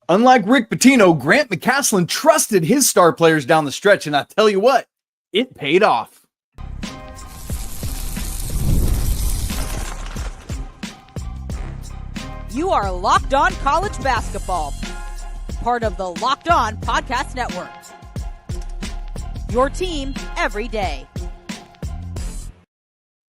Unlike Rick Pitino, Grant McCasland trusted his star players down the stretch, and I tell you what, it paid off. You are Locked On College Basketball, part of the Locked On Podcast Network. Your team every day.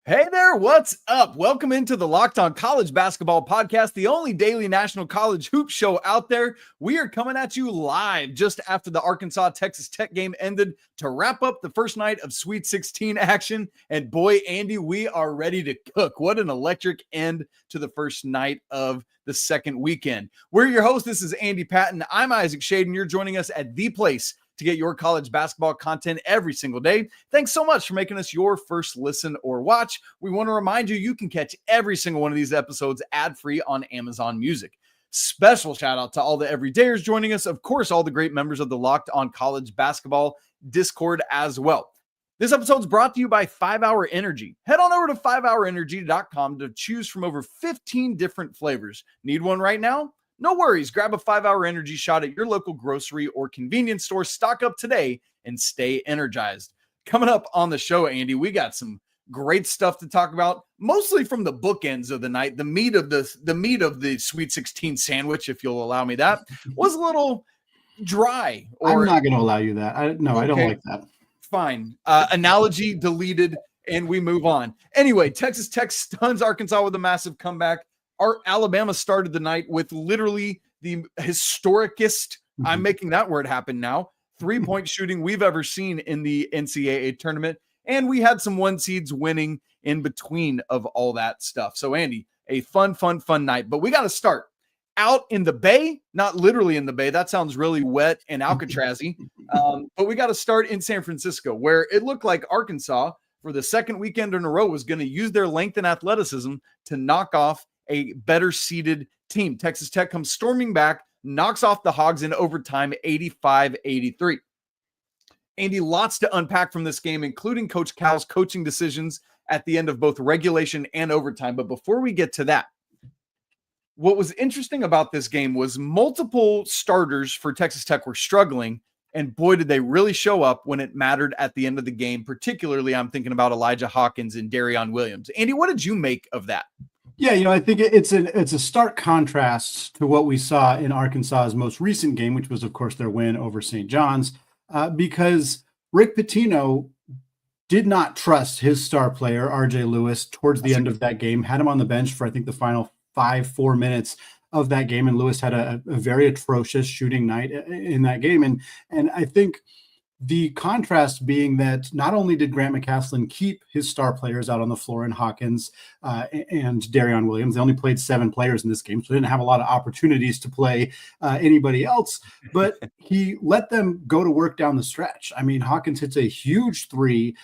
Hey there, what's up? Welcome into the Locked On College Basketball Podcast, the only daily national college hoop show out there. We are coming at you live just after the Arkansas-Texas Tech game ended to wrap up the first night of Sweet 16 action. And boy, Andy, we are ready to cook. What an electric end to the first night of the second weekend. We're your hosts. This is Andy Patton. I'm Isaac Shaden. You're joining us at the place to get your college basketball content every single day. Thanks so much for making us your first listen or watch. We want to remind you, you can catch every single one of these episodes ad-free on Amazon Music. Special shout out to all the everydayers joining us. Of course, all the great members of the Locked On College Basketball Discord as well. This episode is brought to you by 5 Hour Energy. Head on over to 5hourenergy.com to choose from over 15 different flavors. Need one right now? No worries. Grab a 5 Hour Energy shot at your local grocery or convenience store. Stock up today and stay energized. Coming up on the show, Andy, we got some great stuff to talk about, mostly from the bookends of the night. The meat of the Sweet 16 sandwich, if you'll allow me that, was a little dry. I'm not going to allow you that. I don't like that. Fine. Analogy deleted, and we move on. Anyway, Texas Tech stuns Arkansas with a massive comeback. Our Alabama started the night with literally the historicest, I'm making that word happen now, 3-point shooting we've ever seen in the NCAA tournament. And we had some one seeds winning in between of all that stuff. So Andy, a fun night, but we got to start out in the Bay, not literally in the Bay. That sounds really wet and Alcatraz-y. But we got to start in San Francisco, where it looked like Arkansas for the second weekend in a row was going to use their length and athleticism to knock off a better seeded team. Texas Tech comes storming back, knocks off the Hogs in overtime, 85-83. Andy, lots to unpack from this game, including Coach Cal's coaching decisions at the end of both regulation and overtime. But before we get to that, what was interesting about this game was multiple starters for Texas Tech were struggling, and boy, did they really show up when it mattered at the end of the game. Particularly, I'm thinking about Elijah Hawkins and Darion Williams. Andy, what did you make of that? Yeah, I think it's a stark contrast to what we saw in Arkansas's most recent game, which was, of course, their win over St. John's, because Rick Pitino did not trust his star player, RJ Lewis, towards the end of that game, had him on the bench for, I think, the final 4 minutes of that game, and Lewis had a very atrocious shooting night in that game. And I think the contrast being that not only did Grant McCasland keep his star players out on the floor in Hawkins and Darion Williams, they only played 7 players in this game, so they didn't have a lot of opportunities to play anybody else, but he let them go to work down the stretch. I mean, Hawkins hits a huge 3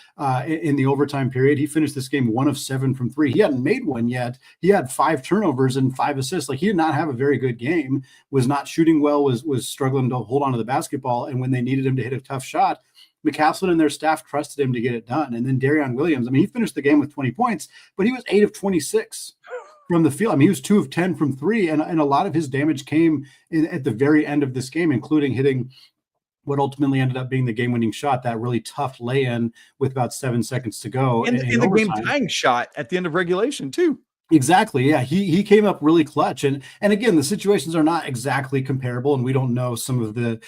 in the overtime period. He finished this game 1 of 7 from 3. He hadn't made one yet. He had 5 turnovers and 5 assists. Like, he did not have a very good game, was not shooting well, was struggling to hold on to the basketball, and when they needed him to hit a tough shot, McCasland and their staff trusted him to get it done. And then Darion Williams, I mean, he finished the game with 20 points, but he was 8 of 26 from the field. I mean, he was 2 of 10 from 3, and a lot of his damage came at the very end of this game, including hitting what ultimately ended up being the game-winning shot, that really tough lay-in with about 7 seconds to go. And the game-tying shot at the end of regulation, too. Exactly. Yeah. He came up really clutch. And again, the situations are not exactly comparable, and we don't know some of the,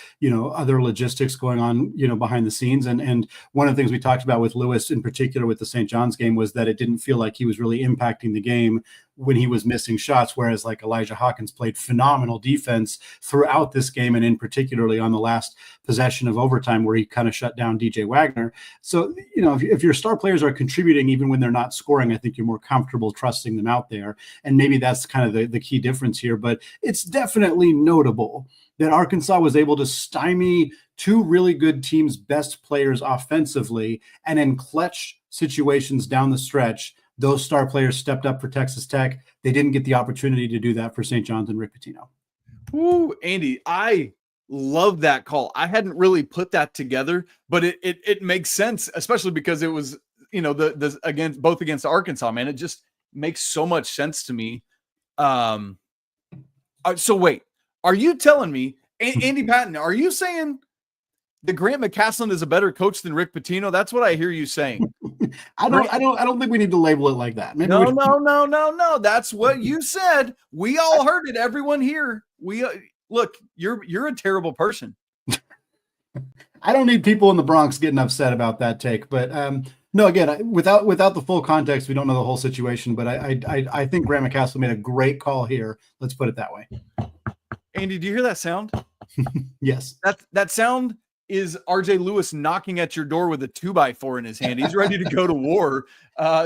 other logistics going on, behind the scenes. And one of the things we talked about with Lewis in particular with the St. John's game was that it didn't feel like he was really impacting the game when he was missing shots, whereas like Elijah Hawkins played phenomenal defense throughout this game, and in particularly on the last possession of overtime where he kind of shut down DJ Wagner. So, if your star players are contributing even when they're not scoring, I think you're more comfortable trusting them out there. And maybe that's kind of the key difference here, but it's definitely notable that Arkansas was able to stymie 2 really good teams' best players offensively, and in clutch situations down the stretch, those star players stepped up for Texas Tech. They didn't get the opportunity to do that for St. John's and Rick Pitino. Ooh, Andy, I love that call. I hadn't really put that together, but it makes sense, especially because it was, both against Arkansas, man. It just makes so much sense to me. So wait, Are you telling me, Andy Patton, are you saying the Grant McCasland is a better coach than Rick Pitino? That's what I hear you saying. I don't think we need to label it like that. Maybe No. That's what you said. We all heard it. Everyone here. Look, you're a terrible person. I don't need people in the Bronx getting upset about that take, but no, again, without the full context, we don't know the whole situation, but I think Grant McCasland made a great call here. Let's put it that way. Andy, do you hear that sound? Yes. That sound is RJ Lewis knocking at your door with a 2x4 in his hand. He's ready to go to war.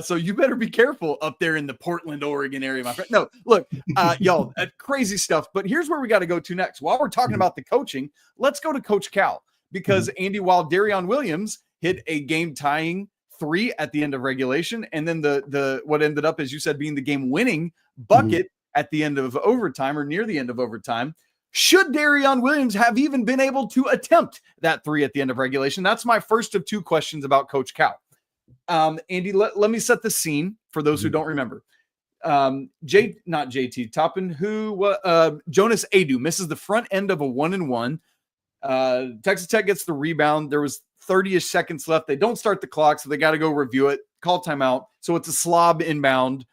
So you better be careful up there in the Portland, Oregon area, my friend. No, look, y'all, crazy stuff. But here's where we got to go to next. While we're talking about the coaching, let's go to Coach Cal, because Andy, while Darion Williams hit a game-tying 3 at the end of regulation, and then the what ended up, as you said, being the game-winning bucket at the end of overtime or near the end of overtime. Should Darion Williams have even been able to attempt that 3 at the end of regulation? That's my first of 2 questions about Coach Cal. Andy, let me set the scene for those who don't remember. Not JT Toppin, Jonas Adu misses the front end of a 1-and-1. Texas Tech gets the rebound. There was 30-ish seconds left. They don't start the clock, so they got to go review it, call timeout. So it's a slob inbound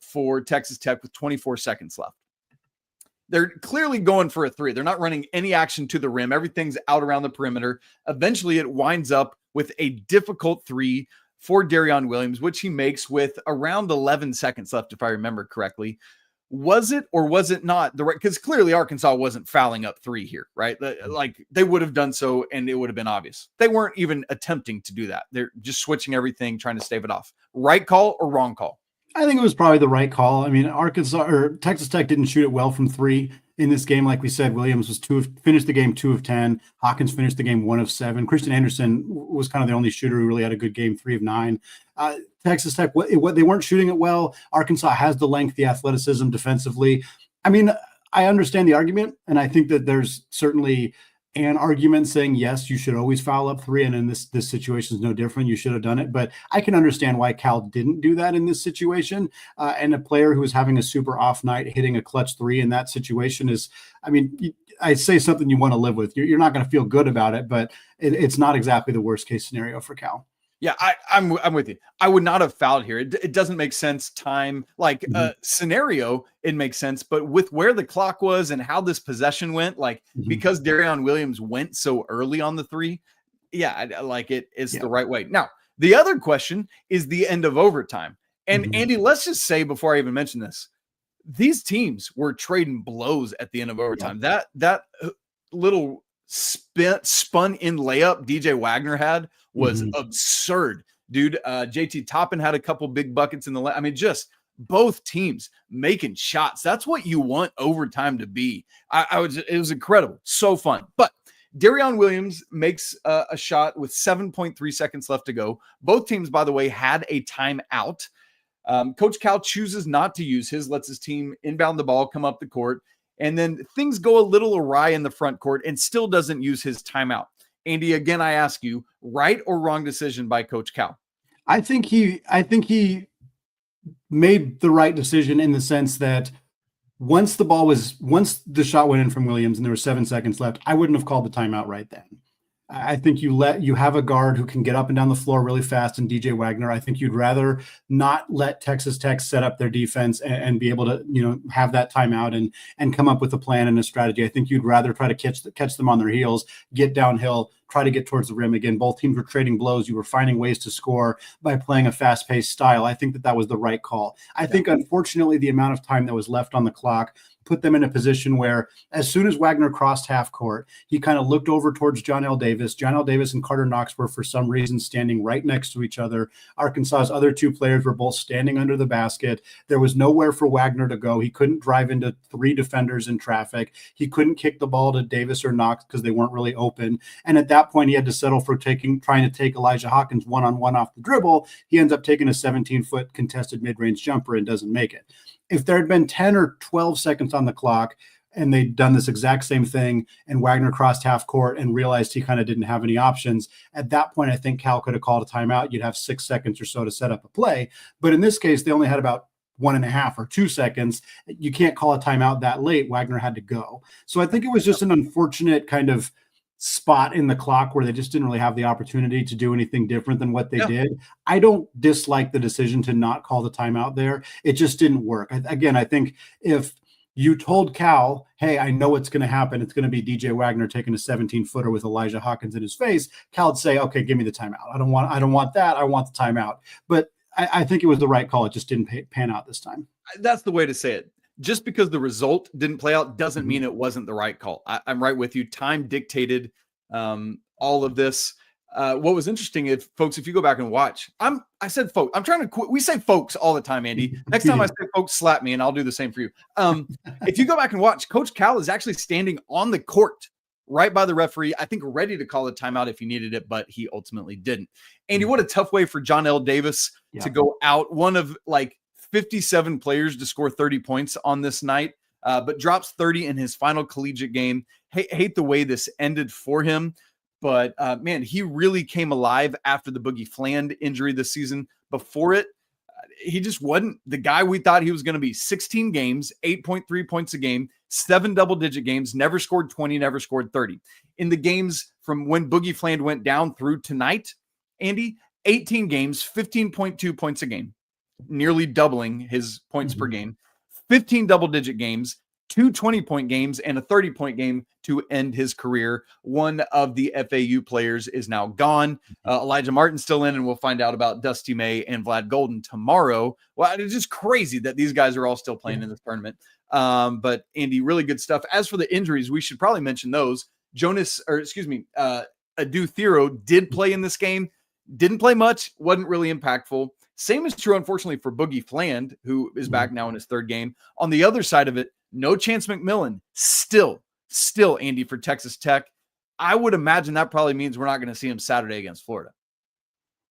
for Texas Tech with 24 seconds left. They're clearly going for a 3. They're not running any action to the rim. Everything's out around the perimeter. Eventually, it winds up with a difficult 3 for Darion Williams, which he makes with around 11 seconds left, if I remember correctly. Was it or was it not the right? Because clearly Arkansas wasn't fouling up 3 here, right? Like they would have done so, and it would have been obvious. They weren't even attempting to do that. They're just switching everything, trying to stave it off. Right call or wrong call? I think it was probably the right call. I mean, Texas Tech didn't shoot it well from 3 in this game. Like we said, Williams was finished the game 2 of 10. Hawkins finished the game 1 of 7. Christian Anderson was kind of the only shooter who really had a good game, 3 of 9. Texas Tech, they weren't shooting it well. Arkansas has the length, the athleticism defensively. I mean, I understand the argument, and I think that there's certainly an argument saying, yes, you should always foul up 3, and in this situation is no different. You should have done it. But I can understand why Cal didn't do that in this situation. And a player who is having a super off night hitting a clutch 3 in that situation is, I mean, I say something you want to live with. You're not going to feel good about it, but it's not exactly the worst case scenario for Cal. Yeah, I'm with you. I would not have fouled here. It doesn't make sense. Time, like scenario, it makes sense. But with where the clock was and how this possession went, because Darion Williams went so early on the 3, it's the right way. Now, the other question is the end of overtime. And Andy, let's just say before I even mention this, these teams were trading blows at the end of overtime. Yeah. That little spun in layup DJ Wagner had was absurd, dude. JT Toppin had a couple big buckets in the I mean, just both teams making shots. That's what you want overtime to be. It was incredible, so fun. But Darion Williams makes a shot with 7.3 seconds left to go. Both teams, by the way, had a timeout. Coach Cal chooses not to use his, lets his team inbound the ball, come up the court, and then things go a little awry in the front court and still doesn't use his timeout. Andy, again, I ask you, right or wrong decision by Coach Cal? I think he made the right decision in the sense that once the shot went in from Williams and there were 7 seconds left, I wouldn't have called the timeout right then. I think you have a guard who can get up and down the floor really fast in DJ Wagner. I think you'd rather not let Texas Tech set up their defense and be able to, have that timeout and come up with a plan and a strategy. I think you'd rather try to catch them on their heels, get downhill, try to get towards the rim. Again, both teams were trading blows. You were finding ways to score by playing a fast-paced style. I think that was the right call. I think, unfortunately, the amount of time that was left on the clock put them in a position where as soon as Wagner crossed half court, he kind of looked over towards John L. Davis. John L. Davis and Carter Knox were, for some reason, standing right next to each other. Arkansas's other 2 players were both standing under the basket. There was nowhere for Wagner to go. He couldn't drive into 3 defenders in traffic. He couldn't kick the ball to Davis or Knox because they weren't really open. And at that point, he had to settle for trying to take Elijah Hawkins one-on-one off the dribble. He ends up taking a 17-foot contested mid-range jumper and doesn't make it. If there had been 10 or 12 seconds on the clock and they'd done this exact same thing and Wagner crossed half court and realized he kind of didn't have any options, at that point, I think Cal could have called a timeout. You'd have 6 seconds or so to set up a play. But in this case, they only had about 1.5 or 2 seconds. You can't call a timeout that late. Wagner had to go. So I think it was just an unfortunate kind of spot in the clock where they just didn't really have the opportunity to do anything different than what they did. I don't dislike the decision to not call the timeout there. It just didn't work. Again, I think if you told Cal, hey, I know what's going to happen, it's going to be DJ Wagner taking a 17-footer with Elijah Hawkins in his face, Cal would say, okay, give me the timeout. I don't want that. I want the timeout. But I think it was the right call. It just didn't pan out this time. That's the way to say it. Just because the result didn't play out doesn't mean it wasn't the right call. I'm right with you. Time dictated all of this. What was interesting is, folks, if you go back and watch, I said folks. I'm trying to quit. We say folks all the time, Andy. Next time I say folks, slap me, and I'll do the same for you. If you go back and watch, Coach Cal is actually standing on the court right by the referee, I think ready to call a timeout if he needed it, but he ultimately didn't. Andy, what a tough way for John L. Davis to go out. One of like 57 players to score 30 points on this night, but drops 30 in his final collegiate game. Hate the way this ended for him, but man, he really came alive after the Boogie Fland injury this season. Before it, he just wasn't the guy we thought he was going to be. 16 games, 8.3 points a game, 7 double-digit games, never scored 20, never scored 30. In the games from when Boogie Fland went down through tonight, Andy, 18 games, 15.2 points a game, nearly doubling his points per game, 15 double-digit games, 2 20-point games, and a 30-point game to end his career. One of the FAU players is now gone. Elijah Martin's still in, and we'll find out about Dusty May and Vlad Golden tomorrow. Well, it's just crazy that these guys are all still playing in this tournament. But, Andy, really good stuff. As for the injuries, we should probably mention those. Adu Thero did play in this game. Didn't play much, wasn't really impactful. Same is true, unfortunately, for Boogie Fland, who is back now in his third game. On the other side of it, no Chance McMillan, still, Andy, for Texas Tech. I would imagine that probably means we're not going to see him Saturday against Florida.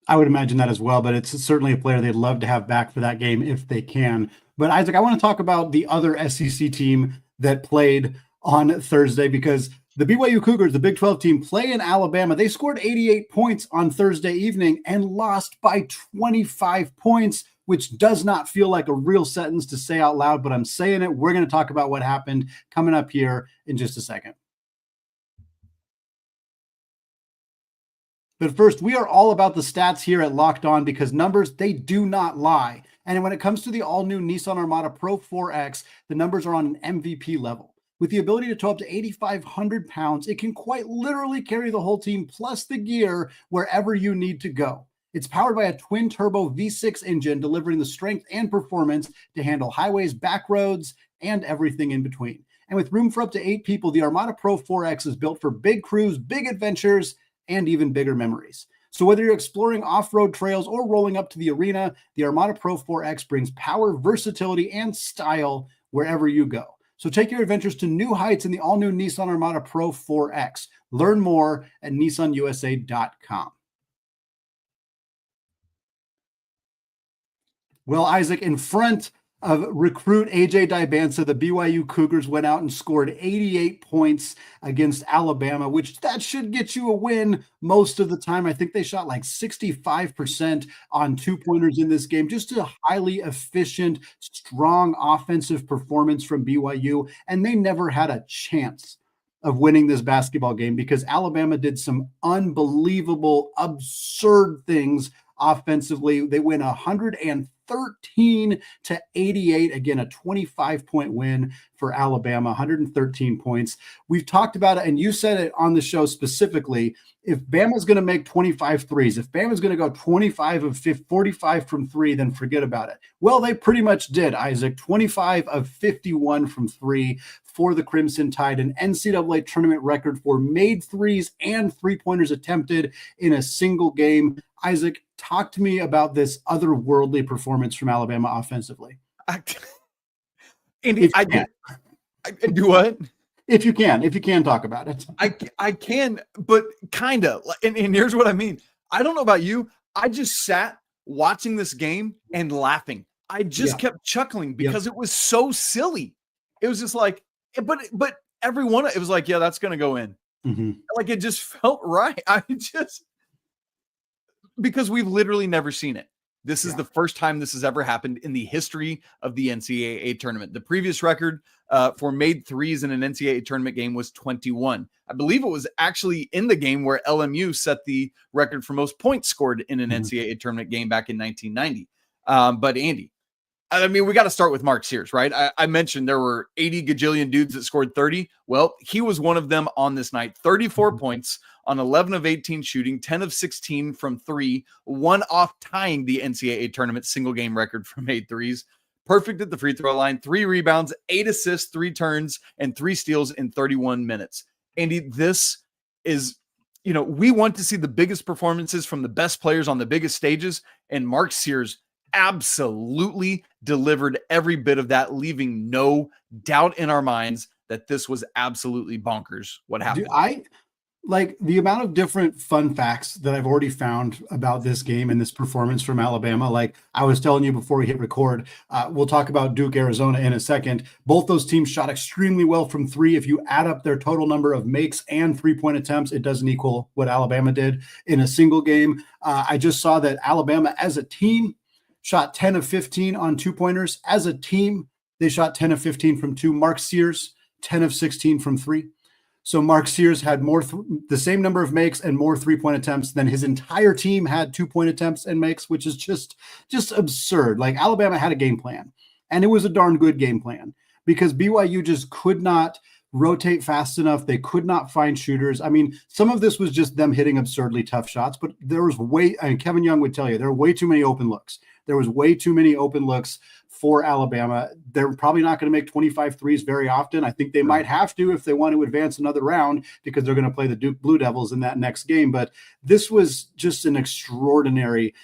I would imagine that as well, but it's certainly a player they'd love to have back for that game if they can. But Isaac, I want to talk about the other SEC team that played on Thursday, because the BYU Cougars, the Big 12 team, play in Alabama. They scored 88 points on Thursday evening and lost by 25 points, which does not feel like a real sentence to say out loud, but I'm saying it. We're going to talk about what happened coming up here in just a second. But first, we are all about the stats here at Locked On, because numbers, they do not lie. And when it comes to the all-new Nissan Armada Pro 4X, the numbers are on an MVP level. With the ability to tow up to 8,500 pounds, it can quite literally carry the whole team plus the gear wherever you need to go. It's powered by a twin-turbo V6 engine, delivering the strength and performance to handle highways, back roads, and everything in between. And with room for up to 8 people, the Armada Pro 4X is built for big crews, big adventures, and even bigger memories. So whether you're exploring off-road trails or rolling up to the arena, the Armada Pro 4X brings power, versatility, and style wherever you go. So take your adventures to new heights in the all-new Nissan Armada Pro 4X. Learn more at nissanusa.com. Well, Isaac, in front of recruit AJ Dybansa, the BYU Cougars went out and scored 88 points against Alabama, which that should get you a win most of the time. I think they shot like 65% on 2-pointers in this game. Just a highly efficient, strong offensive performance from BYU, and they never had a chance of winning this basketball game because Alabama did some unbelievable, absurd things offensively. They win 113-88. Again, a 25-point win for Alabama, 113 points. We've talked about it, and you said it on the show specifically. If Bama's going to make 25 threes, if Bama's going to go 25 of 45 from three, then forget about it. Well, they pretty much did, Isaac. 25 of 51 from three for the Crimson Tide, an NCAA tournament record for made threes and three-pointers attempted in a single game. Isaac, talk to me about this otherworldly performance from Alabama offensively. Andy, I do what? If you can talk about it. I can, but kind of. And here's what I mean. I don't know about you. I just sat watching this game and laughing. I just kept chuckling because it was so silly. It was just like, but every one, it was like, yeah, that's going to go in. Mm-hmm. Like it just felt right. Because we've literally never seen it. This is the first time this has ever happened in the history of the NCAA tournament. The previous record for made threes in an NCAA tournament game was 21. I believe it was actually in the game where LMU set the record for most points scored in an NCAA tournament game back in 1990. But Andy, I mean, we got to start with Mark Sears, right? I mentioned there were 80 gajillion dudes that scored 30. Well, he was one of them on this night. 34 points on 11 of 18 shooting, 10 of 16 from three, one off tying the NCAA tournament single game record for made threes. Perfect at the free throw line, 3 rebounds, 8 assists, 3 turns, and 3 steals in 31 minutes. Andy, this is, we want to see the biggest performances from the best players on the biggest stages, and Mark Sears absolutely delivered every bit of that, leaving no doubt in our minds that this was absolutely bonkers what happened. I like the amount of different fun facts that I've already found about this game and this performance from Alabama. Like I was telling you before we hit record, we'll talk about Duke, Arizona in a second. Both those teams shot extremely well from three. If you add up their total number of makes and 3-point attempts, it doesn't equal what Alabama did in a single game. I just saw that Alabama as a team shot 10 of 15 on 2-pointers. As a team, they shot 10 of 15 from 2. Mark Sears, 10 of 16 from 3. So Mark Sears had the same number of makes and more 3-point attempts than his entire team had 2-point attempts and makes, which is just absurd. Like Alabama had a game plan, and it was a darn good game plan because BYU just could not rotate fast enough. They could not find shooters. I mean, some of this was just them hitting absurdly tough shots, but there was Kevin Young would tell you, there were way too many open looks. There was way too many open looks for Alabama. They're probably not going to make 25 threes very often. I think they might have to if they want to advance another round because they're going to play the Duke Blue Devils in that next game. But this was just an extraordinary,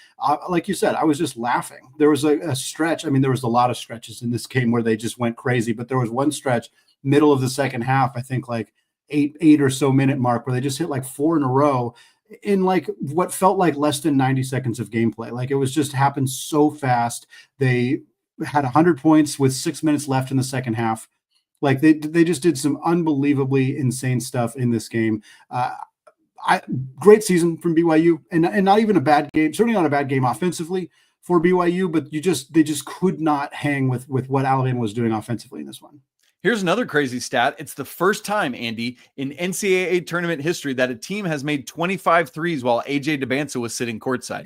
like you said, I was just laughing. There was a stretch. I mean, there was a lot of stretches in this game where they just went crazy, but there was one stretch middle of the second half, I think like eight or so minute mark where they just hit like 4 in a row in like what felt like less than 90 seconds of gameplay. Like it was just happened so fast. They had 100 points with 6 minutes left in the second half. Like they just did some unbelievably insane stuff in this game. Great season from BYU and not even a bad game, certainly not a bad game offensively for BYU, but they just could not hang with what Alabama was doing offensively in this one. Here's another crazy stat. It's the first time, Andy, in NCAA tournament history that a team has made 25 threes while AJ DeBanza was sitting courtside.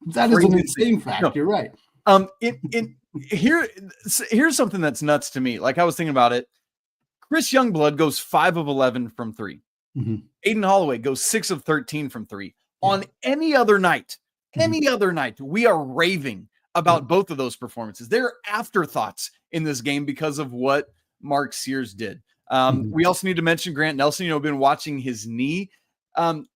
That is an insane fact. No. You're right. Here's something that's nuts to me. Like I was thinking about it. Chris Youngblood goes 5 of 11 from 3. Mm-hmm. Aiden Holloway goes 6 of 13 from 3. Yeah. On any other night, we are raving about both of those performances. They're afterthoughts in this game because of what Mark Sears did. We also need to mention Grant Nelson, been watching his knee.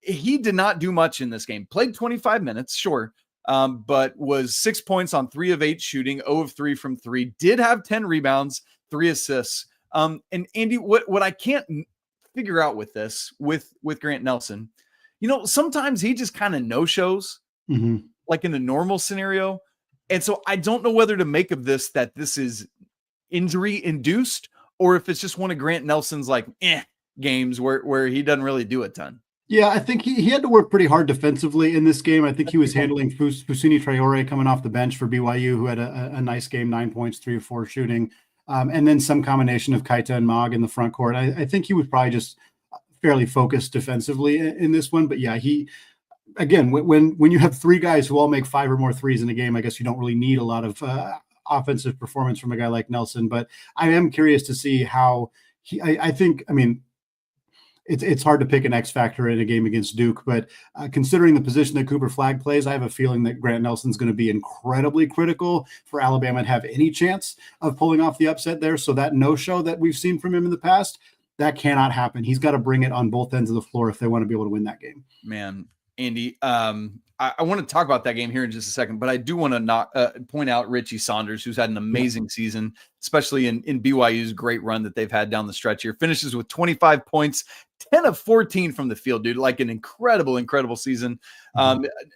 He did not do much in this game. Played 25 minutes, sure, but was 6 points on 3 of 8 shooting, 0 of 3 from 3. Did have 10 rebounds, 3 assists. And Andy, what I can't figure out with this, with Grant Nelson, sometimes he just kind of no-shows, like in a normal scenario. And so I don't know whether to make of this that this is injury-induced or if it's just one of Grant Nelson's games where he doesn't really do a ton. Yeah, I think he had to work pretty hard defensively in this game. I think he was handling Fousseyni Traore coming off the bench for BYU, who had a nice game, 9 points, 3 of 4 shooting, and then some combination of Kaita and Mag in the front court. I think he was probably just fairly focused defensively in this one. But yeah, again, when you have 3 guys who all make 5 or more threes in a game, I guess you don't really need a lot of offensive performance from a guy like Nelson. But I am curious to see how it's hard to pick an X factor in a game against Duke, but considering the position that Cooper Flagg plays, I have a feeling that Grant Nelson's going to be incredibly critical for Alabama to have any chance of pulling off the upset there. So that no-show that we've seen from him in the past, that cannot happen. He's got to bring it on both ends of the floor if they want to be able to win that game. Man, Andy, I want to talk about that game here in just a second, but I do want to point out Richie Saunders, who's had an amazing season, especially in BYU's great run that they've had down the stretch here. Finishes with 25 points, 10 of 14 from the field, dude. Like an incredible season.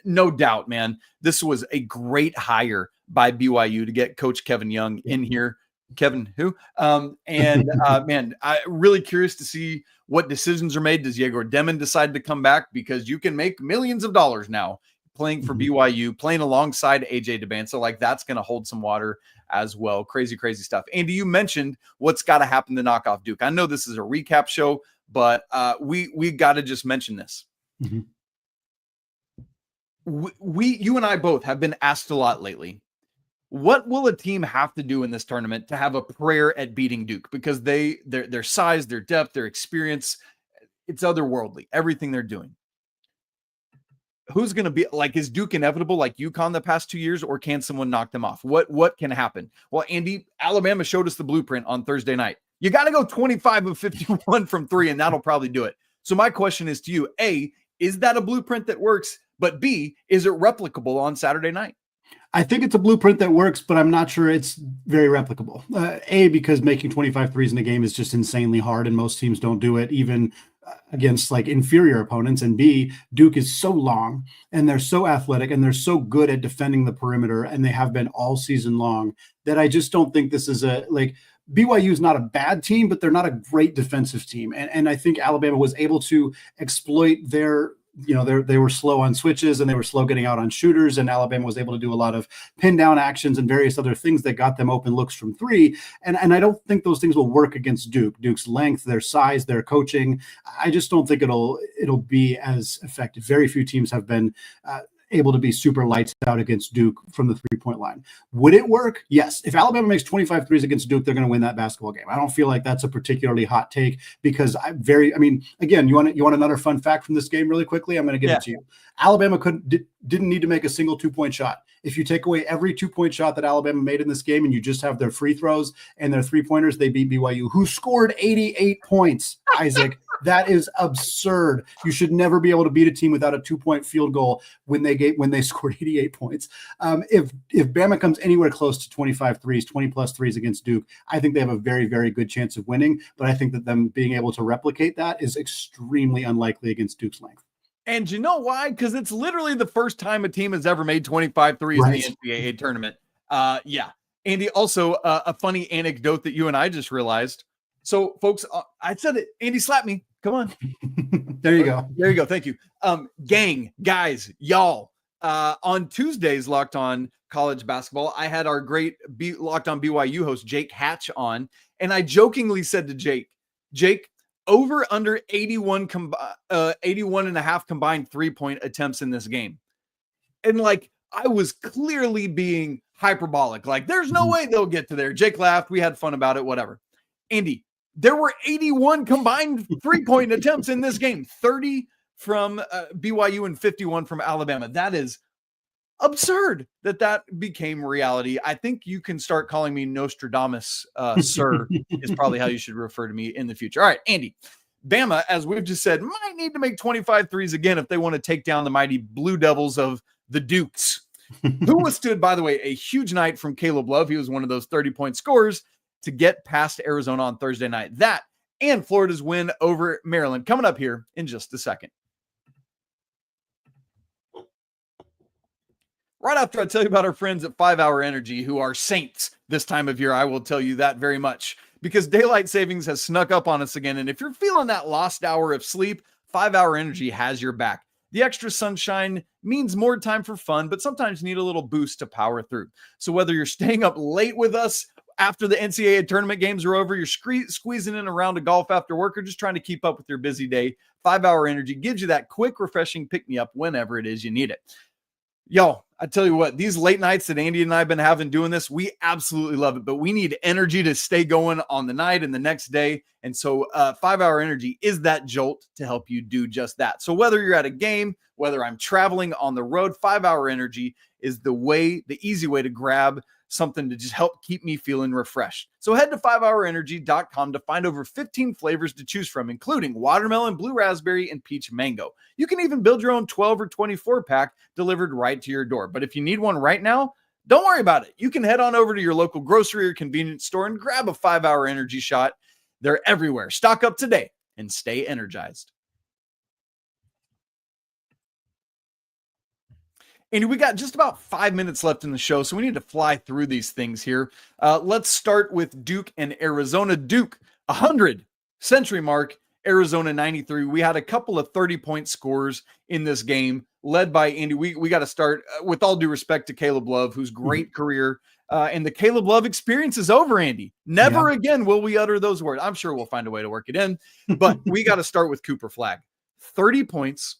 No doubt, man. This was a great hire by BYU to get Coach Kevin Young in here. Kevin who? Man, I'm really curious to see what decisions are made. Does Yegor Demon decide to come back? Because you can make millions of dollars now playing for BYU, playing alongside AJ DeBan. So like that's going to hold some water as well. Crazy, crazy stuff. Andy, you mentioned what's got to happen to knock off Duke. I know this is a recap show, but we got to just mention this. Mm-hmm. You and I both have been asked a lot lately. What will a team have to do in this tournament to have a prayer at beating Duke? Because their size, their depth, their experience, it's otherworldly. Everything they're doing. Who's going to be like, is Duke inevitable like UConn the past 2 years, or can someone knock them off? What can happen? Well, Andy, Alabama showed us the blueprint on Thursday night. You got to go 25 of 51 from 3, and that'll probably do it. So my question is to you, A, is that a blueprint that works? But B, is it replicable on Saturday night? I think it's a blueprint that works, but I'm not sure it's very replicable. A, because making 25 threes in a game is just insanely hard, and most teams don't do it, even against like inferior opponents. And B, Duke is so long, and they're so athletic, and they're so good at defending the perimeter, and they have been all season long, that I just don't think this is BYU is not a bad team, but they're not a great defensive team. And I think Alabama was able to exploit they were slow on switches, and they were slow getting out on shooters, and Alabama was able to do a lot of pin down actions and various other things that got them open looks from 3. And I don't think those things will work against Duke. Duke's length, their size, their coaching. I just don't think it'll be as effective. Very few teams have been able to be super lights out against Duke from the 3-point line. Would it work? Yes. If Alabama makes 25 threes against Duke, they're going to win that basketball game. I don't feel like that's a particularly hot take, because again, you want another fun fact from this game really quickly? I'm going to give it to you. Alabama didn't need to make a single 2-point shot. If you take away every 2-point shot that Alabama made in this game, and you just have their free throws and their 3-pointers, they beat BYU, who scored 88 points, Isaac. That is absurd. You should never be able to beat a team without a 2-point field goal when they scored 88 points. If Bama comes anywhere close to 25 threes, 20 plus threes against Duke, I think they have a very, very good chance of winning. But I think that them being able to replicate that is extremely unlikely against Duke's length. And you know why? Because it's literally the first time a team has ever made 25 threes in the NCAA tournament. Yeah. Andy, also a funny anecdote that you and I just realized. So, folks, I said it. Andy, slap me. Come on. There you go. There you go. Thank you. Gang, guys, y'all. On Tuesday's Locked On College Basketball, I had our great Locked On BYU host, Jake Hatch, on. And I jokingly said to Jake, over under 81 and a half combined 3-point attempts in this game. And like, I was clearly being hyperbolic. Like, there's no way they'll get to there. Jake laughed. We had fun about it, whatever. Andy, there were 81 combined 3-point attempts in this game, 30 from BYU and 51 from Alabama. That is absurd that became reality. I think you can start calling me Nostradamus, sir, is probably how you should refer to me in the future. All right, Andy. Bama, as we've just said, might need to make 25 threes again if they want to take down the mighty Blue Devils of the Dukes, who withstood, by the way, a huge night from Caleb Love. He was one of those 30-point scorers to get past Arizona on Thursday night. That and Florida's win over Maryland coming up here in just a second. Right after I tell you about our friends at 5 Hour Energy, who are saints this time of year, I will tell you that very much, because daylight savings has snuck up on us again. And if you're feeling that lost hour of sleep, 5 Hour Energy has your back. The extra sunshine means more time for fun, but sometimes you need a little boost to power through. So whether you're staying up late with us after the NCAA tournament games are over, you're squeezing in a round of golf after work, or just trying to keep up with your busy day, 5 Hour Energy gives you that quick, refreshing pick-me-up whenever it is you need it. Yo, I tell you what, these late nights that Andy and I have been having doing this, we absolutely love it, but we need energy to stay going on the night and the next day. And so 5 Hour Energy is that jolt to help you do just that. So whether you're at a game, whether I'm traveling on the road, 5 Hour Energy is the easy way to grab something to just help keep me feeling refreshed. So head to 5hourenergy.com to find over 15 flavors to choose from, including watermelon, blue raspberry, and peach mango. You can even build your own 12 or 24 pack delivered right to your door. But if you need one right now, don't worry about it. You can head on over to your local grocery or convenience store and grab a 5 Hour Energy shot. They're everywhere. Stock up today and stay energized. And we got just about 5 minutes left in the show, so we need to fly through these things here. Let's start with Duke and Arizona. Duke, 100 century mark. Arizona, 93. We had a couple of 30-point scores in this game. led by Andy. We got to start with all due respect to Caleb Love, whose great career and the Caleb Love experience is over, Andy. Never again will we utter those words. I'm sure we'll find a way to work it in, but we got to start with Cooper Flagg. 30 points,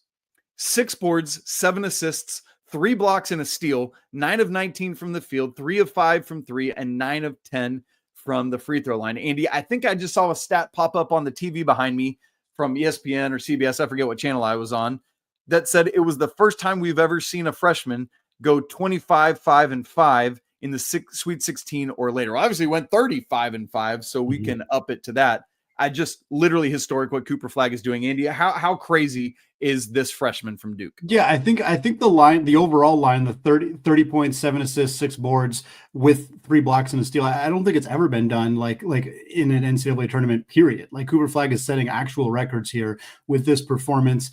6 boards, 7 assists, 3 blocks and a steal, 9 of 19 from the field, 3 of 5 from 3, and 9 of 10 from the free throw line. Andy, I think I just saw a stat pop up on the TV behind me from ESPN or CBS, I forget what channel I was on, that said it was the first time we've ever seen a freshman go 25, 5, and 5 in the Sweet 16 or later. Obviously went 35 and 5, so we can up it to that. I just literally historic what Cooper Flagg is doing. Andy, how crazy is this freshman from Duke? Yeah, I think the overall line, the 30 points, 7 assists, 6 boards with 3 blocks and a steal. I don't think it's ever been done like in an NCAA tournament period. Like Cooper Flagg is setting actual records here with this performance.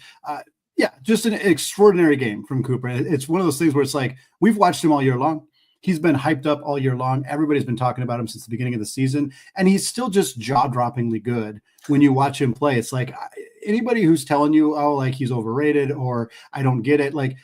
Yeah, just an extraordinary game from Cooper. It's one of those things where it's like, we've watched him all year long. He's been hyped up all year long. Everybody's been talking about him since the beginning of the season, and he's still just jaw-droppingly good when you watch him play. It's like anybody who's telling you, oh, like he's overrated or I don't get it, like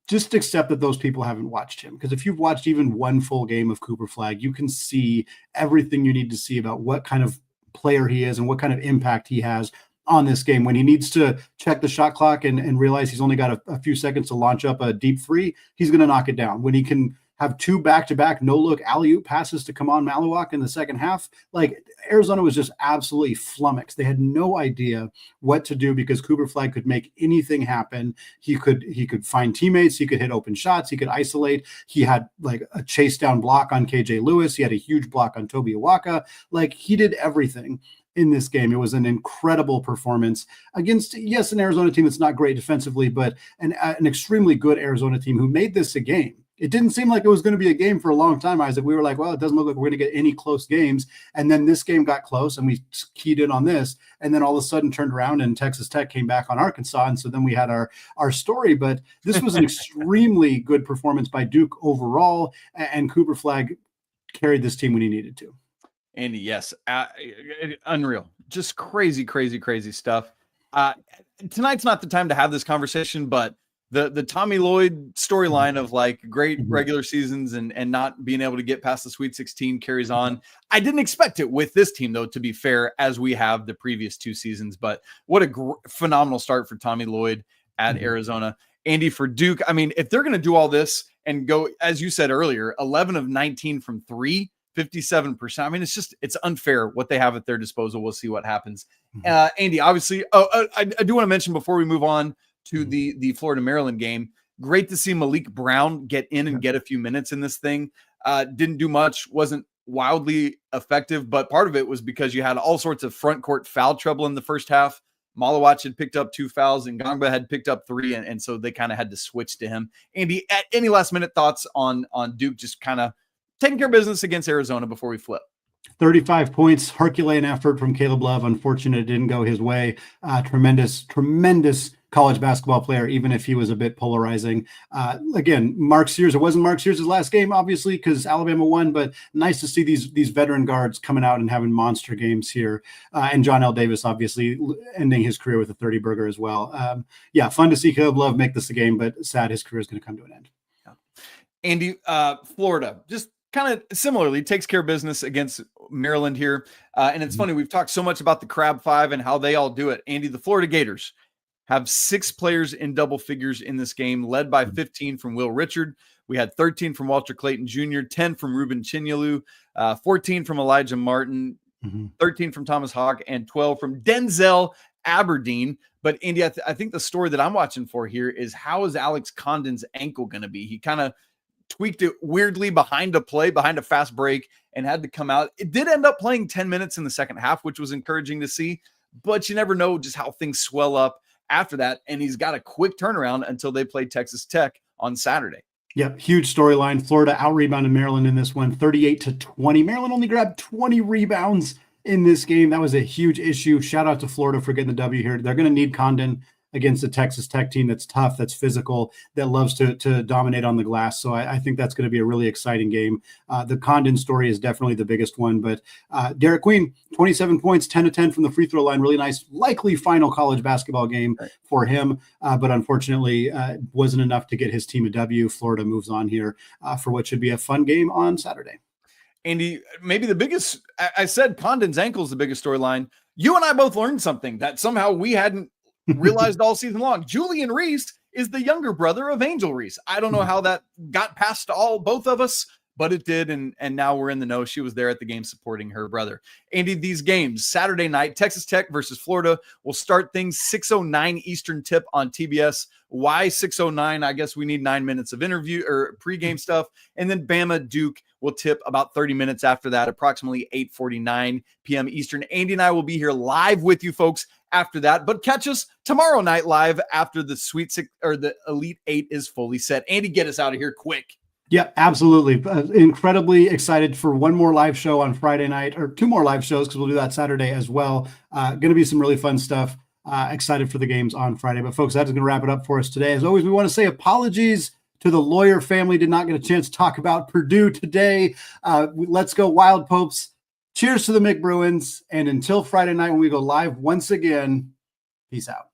just accept that those people haven't watched him. Because if you've watched even one full game of Cooper Flagg, you can see everything you need to see about what kind of player he is and what kind of impact he has on this game. When he needs to check the shot clock and realize he's only got a few seconds to launch up a deep 3, he's going to knock it down. When he can have 2 back-to-back no-look alley-oop passes to Kaman Maluak in the second half, like Arizona was just absolutely flummoxed. They had no idea what to do because Cooper Flagg could make anything happen. He could find teammates. He could hit open shots. He could isolate. He had like a chase down block on KJ Lewis. He had a huge block on Toby Awaka. Like he did everything in this game. It was an incredible performance against, yes, an Arizona team that's not great defensively, but an extremely good Arizona team who made this a game. It didn't seem like it was going to be a game for a long time, Isaac. We were like, well, it doesn't look like we're going to get any close games. And then this game got close and we keyed in on this. And then all of a sudden turned around and Texas Tech came back on Arkansas. And so then we had our story. But this was an extremely good performance by Duke overall. And Cooper Flagg carried this team when he needed to. Andy, yes. Unreal. Just crazy, crazy, crazy stuff. Tonight's not the time to have this conversation, but the Tommy Lloyd storyline of like great regular seasons and not being able to get past the Sweet 16 carries on. I didn't expect it with this team, though, to be fair, as we have the previous 2 seasons. But what a phenomenal start for Tommy Lloyd at Arizona. Andy, for Duke, I mean, if they're going to do all this and go, as you said earlier, 11 of 19 from 3, 57%. I mean, it's unfair what they have at their disposal. We'll see what happens. Andy, obviously, I do want to mention before we move on to the Florida-Maryland game, great to see Malik Brown get in and get a few minutes in this thing. Didn't do much, wasn't wildly effective, but part of it was because you had all sorts of front court foul trouble in the first half. Malawach had picked up 2 fouls and Ngangba had picked up 3, and so they kind of had to switch to him. Andy, any last-minute thoughts on Duke just kind of taking care of business against Arizona before we flip? 35 points, Herculean effort from Caleb Love. Unfortunate it didn't go his way. Tremendous college basketball player, even if he was a bit polarizing. Again, Mark Sears, it wasn't Mark Sears' last game, obviously, because Alabama won, but nice to see these veteran guards coming out and having monster games here. And John L. Davis, obviously, ending his career with a 30-burger as well. Yeah, fun to see Caleb Love make this a game, but sad his career is going to come to an end. Yeah. Andy, Florida, just kind of similarly takes care of business against Maryland here. And it's funny, we've talked so much about the Crab Five and how they all do it. Andy, the Florida Gators have 6 players in double figures in this game, led by 15 from Will Richard. We had 13 from Walter Clayton Jr., 10 from Ruben Chinyalu, 14 from Elijah Martin, 13 from Thomas Hawk, and 12 from Denzel Aberdeen. But Andy, I think the story that I'm watching for here is how is Alex Condon's ankle going to be? He kind of tweaked it weirdly behind a fast break, and had to come out. It did end up playing 10 minutes in the second half, which was encouraging to see, but you never know just how things swell up after that. And he's got a quick turnaround until they play Texas Tech on Saturday. Yep, huge storyline. Florida out-rebounded Maryland in this one, 38-20. Maryland only grabbed 20 rebounds in this game. That was a huge issue. Shout out to Florida for getting the W here. They're going to need Condon against a Texas Tech team that's tough, that's physical, that loves to dominate on the glass. So I think that's going to be a really exciting game. The Condon story is definitely the biggest one, but Derik Queen, 27 points, 10 to 10 from the free throw line. Really nice, likely final college basketball game for him, but unfortunately wasn't enough to get his team a W. Florida moves on here for what should be a fun game on Saturday. Andy, maybe the biggest, I said Condon's ankle is the biggest storyline. You and I both learned something that somehow we hadn't realized all season long. Julian Reese is the younger brother of Angel Reese. I don't know how that got past both of us, but it did. And now we're in the know. She was there at the game supporting her brother. Andy, these games, Saturday night, Texas Tech versus Florida, will start things 6:09 Eastern tip on TBS. Why 6:09? I guess we need 9 minutes of interview or pregame stuff. And then Bama Duke will tip about 30 minutes after that, approximately 8:49 p.m. Eastern. Andy and I will be here live with you folks after that, but catch us tomorrow night live after the Sweet Six or the Elite Eight is fully set. Andy, get us out of here quick. Yeah, absolutely. Incredibly excited for one more live show on Friday night, or two more live shows because we'll do that Saturday as well. Going to be some really fun stuff. Excited for the games on Friday. But folks, that is going to wrap it up for us today. As always, we want to say apologies to the lawyer family. Did not get a chance to talk about Purdue today. Let's go Wild Popes. Cheers to the McBruins. And until Friday night when we go live once again, peace out.